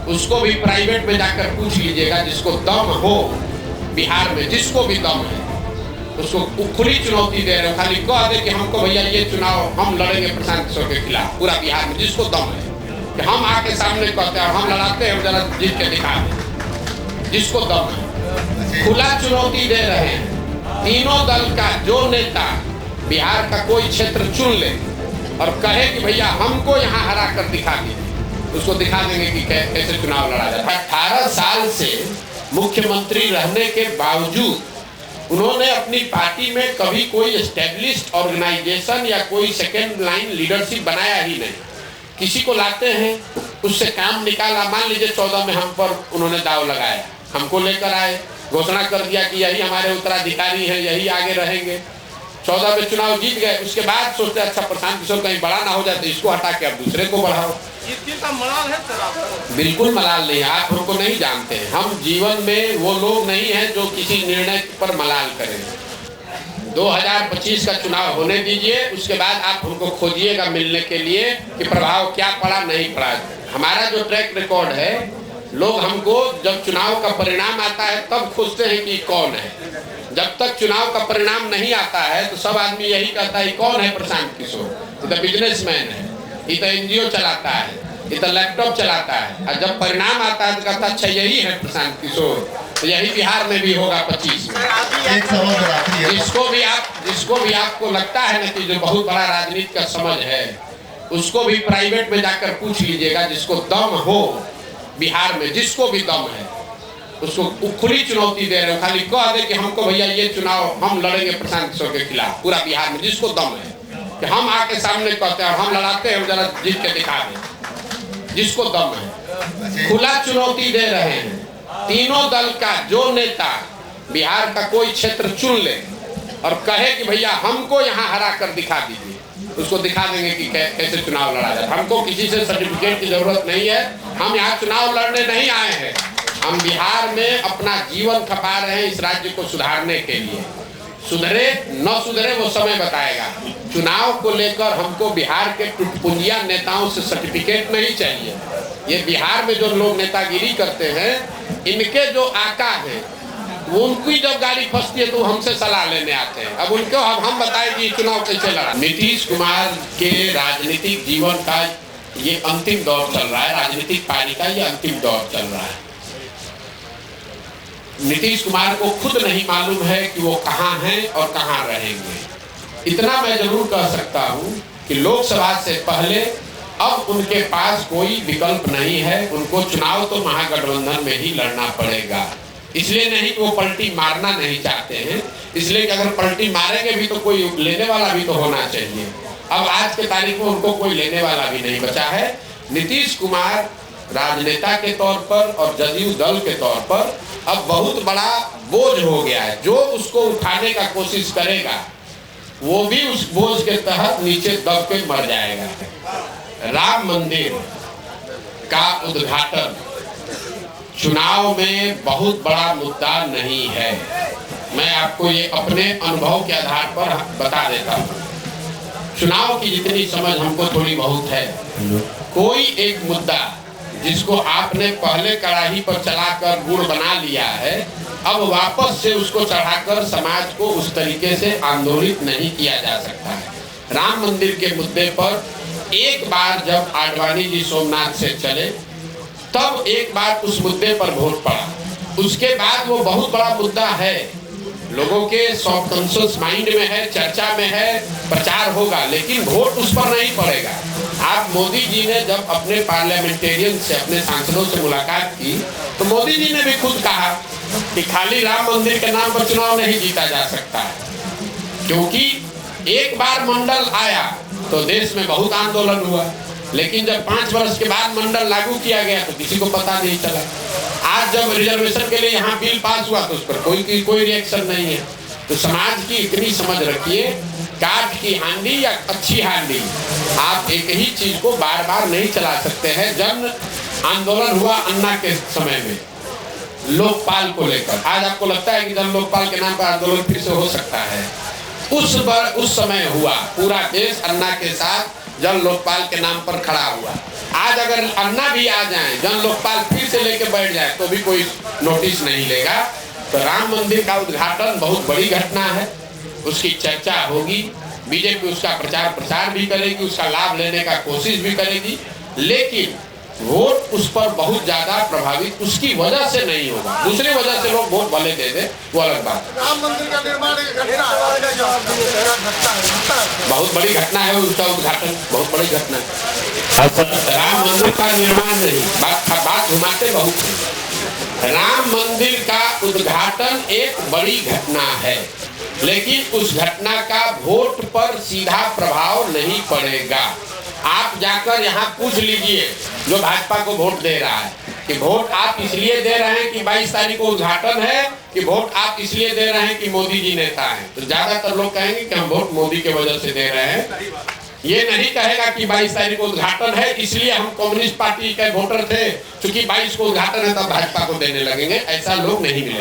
उसको भी प्राइवेट में जाकर पूछ लीजिएगा, जिसको दम हो बिहार में, जिसको भी दम है उसको खुली चुनौती दे रहे हो। खाली कह दे कि हमको भैया ये चुनाव हम लड़ेंगे प्रशांत किशोर के खिलाफ, पूरा बिहार में जिसको दम है कि हम आके सामने कहते हैं हम लड़ाते हैं, जरा जीत के दिखा दें, जिसको दम है। खुला चुनौती दे रहे हैं तीनों दल का जो नेता बिहार का कोई क्षेत्र चुन ले और कहे कि भैया हमको यहाँ हरा कर दिखा दीजिए, उसको दिखा देंगे कि कैसे चुनाव लड़ा जाता है। 18 साल से मुख्यमंत्री रहने के बावजूद उन्होंने अपनी पार्टी में कभी कोई एस्टेब्लिश्ड ऑर्गेनाइजेशन या कोई सेकेंड लाइन लीडरशिप बनाया ही नहीं। किसी को लाते हैं, उससे काम निकाला, मान लीजिए 14 में हम पर उन्होंने दाव लगाया, हमको लेकर आए, घोषणा कर दिया कि यही हमारे उत्तराधिकारी हैं, यही आगे रहेंगे। 14 में चुनाव जीत गए, उसके बाद सोचते अच्छा प्रशांत किशोर कहीं बड़ा ना हो जाए तो इसको हटा के अब दूसरे को बढ़ाओ। का मलाल है सर आपको? बिल्कुल मलाल नहीं, आप हमको नहीं जानते हैं। हम जीवन में वो लोग नहीं हैं जो किसी निर्णय पर मलाल करें। 2025 का चुनाव होने दीजिए, उसके बाद आप हमको खोजिएगा मिलने के लिए कि प्रभाव क्या पड़ा नहीं पड़ा। हमारा जो ट्रैक रिकॉर्ड है, लोग हमको जब चुनाव का परिणाम आता है तब खोजते हैं कि कौन है। जब तक चुनाव का परिणाम नहीं आता है तो सब आदमी यही कहता है कौन है प्रशांत किशोर, ये तो बिजनेसमैन है, ये तो एनजीओ चलाता है, ये तो लैपटॉप चलाता है। और जब परिणाम आता है तो कहता अच्छा यही है प्रशांत किशोर। तो यही बिहार में भी होगा 25 में। एक सवाल जिसको भी आपको लगता है ना कि जो बहुत बड़ा राजनीति का समझ है, उसको भी प्राइवेट में जाकर पूछ लीजिएगा, जिसको दम हो बिहार में, जिसको भी दम है उसको खुली चुनौती दे रहे हो। खाली कह दे कि हमको भैया ये चुनाव हम लड़ेंगे प्रशांत किशोर के खिलाफ, पूरा बिहार में जिसको दम है कि हम आके सामने कहते हैं हम लड़ाते हैं, जरा जीत के दिखा दें, जिसको दम है। खुला चुनौती दे रहे हैं तीनों दल का जो नेता बिहार का कोई क्षेत्र चुन ले और कहे कि भैया हमको यहाँ हरा कर दिखा दीजिए, उसको दिखा देंगे कि कैसे चुनाव लड़ा जाए। हमको किसी से सर्टिफिकेट की जरूरत नहीं है, हम यहाँ चुनाव लड़ने नहीं आए हैं, हम बिहार में अपना जीवन खपा रहे हैं इस राज्य को सुधारने के लिए। सुधरे न सुधरे वो समय बताएगा। चुनाव को लेकर हमको बिहार के टुटपुंजिया नेताओं से सर्टिफिकेट नहीं चाहिए। ये बिहार में जो लोग नेतागिरी करते हैं, इनके जो आका हैं उनकी जब गाड़ी फंसती है तो हमसे सलाह लेने आते हैं। अब उनको हम बताएं कि चुनाव कैसे लड़ा। नीतीश कुमार के राजनीतिक जीवन का ये अंतिम दौर चल रहा है, राजनीतिक पारी का ये अंतिम दौर चल रहा है। नीतीश कुमार को खुद नहीं मालूम है कि वो कहाँ हैं और कहाँ रहेंगे। इतना मैं जरूर कह सकता हूँ कि लोकसभा से पहले अब उनके पास कोई विकल्प नहीं है, उनको चुनाव तो महागठबंधन में ही लड़ना पड़ेगा। इसलिए नहीं कि वो पलटी मारना नहीं चाहते हैं, इसलिए कि अगर पलटी मारेंगे भी तो कोई लेने वाला भी तो होना चाहिए। अब आज के तारीख में उनको कोई लेने वाला भी नहीं बचा है। नीतीश कुमार राजनेता के तौर पर और जदयू दल के तौर पर अब बहुत बड़ा बोझ हो गया है। जो उसको उठाने का कोशिश करेगा वो भी उस बोझ के तहत नीचे दब के मर जाएगा। राम मंदिर का उद्घाटन चुनाव में बहुत बड़ा मुद्दा नहीं है। मैं आपको ये अपने अनुभव के आधार पर बता देता हूँ। चुनाव की जितनी समझ हमको थोड़ी बहुत है, कोई एक मुद्दा जिसको आपने पहले कड़ाही पर चलाकर गुड़ बना लिया है, अब वापस से उसको चढ़ाकर समाज को उस तरीके से आंदोलित नहीं किया जा सकता है। राम मंदिर के मुद्दे पर एक बार जब आडवाणी जी सोमनाथ से चले तब एक बार उस मुद्दे पर वोट पड़ा, उसके बाद वो बहुत बड़ा मुद्दा है, लोगों के सबकॉन्शियस माइंड में है, चर्चा में है, प्रचार होगा, लेकिन वोट उस पर नहीं पड़ेगा। आप मोदी जी ने जब अपने पार्लियामेंटेरियन से, अपने सांसदों से मुलाकात की तो मोदी जी ने भी खुद कहा कि खाली राम मंदिर के नाम पर चुनाव नहीं जीता जा सकता है, क्योंकि एक बार मंडल आया तो देश में बहुत आंदोलन हुआ, लेकिन जब 5 वर्ष के बाद मंडल लागू किया गया तो किसी को पता नहीं चला। आज जब रिजर्वेशन के लिए यहाँ बिल पास हुआ तो उस पर कोई रिएक्शन नहीं है। तो समाज की इतनी समझ रखिए, काठ की हांडी या अच्छी हांडी, आप एक ही चीज को बार बार नहीं चला सकते हैं। जन आंदोलन हुआ अन्ना के समय में लोकपाल को लेकर, आज आपको लगता है कि जन लोकपाल के नाम पर आंदोलन फिर से हो सकता है? उस समय हुआ, पूरा देश अन्ना के साथ जन लोकपाल के नाम पर खड़ा हुआ। आज अगर अन्ना भी आ जाए, जन लोकपाल फिर तो भी कोई नोटिस नहीं लेगा। तो राम मंदिर का उद्घाटन बहुत बड़ी घटना है, उसकी चर्चा होगी, बीजेपी उसका प्रचार प्रसार भी करेगी, उसका लाभ लेने का कोशिश भी करेगी, लेकिन वोट उस पर बहुत ज्यादा प्रभावित उसकी वजह से नहीं होगा। दूसरी वजह से लोग वोट भले दे दे, वो अलग बात है। राम मंदिर का निर्माण एक घटना बहुत बड़ी घटना है, उसका उद्घाटन बहुत बड़ी घटना है। राम मंदिर का निर्माण नहीं, बात घुमाते बहुत है। राम मंदिर का उद्घाटन एक बड़ी घटना है, लेकिन उस घटना का वोट पर सीधा प्रभाव नहीं पड़ेगा। आप जाकर यहाँ पूछ लीजिए जो भाजपा को वोट दे रहा है कि वोट आप इसलिए दे रहे हैं कि 22 तारीख को उद्घाटन है, कि वोट आप इसलिए दे रहे हैं कि मोदी जी नेता हैं। तो ज्यादातर लोग कहेंगे कि हम वोट मोदी के वजह से दे रहे हैं। ये नहीं कहेगा कि 22 तारीख को उद्घाटन है इसलिए हम कम्युनिस्ट पार्टी के वोटर थे, क्योंकि 22 को उद्घाटन है तब भाजपा को देने लगेंगे। ऐसा लोग नहीं मिलेगा।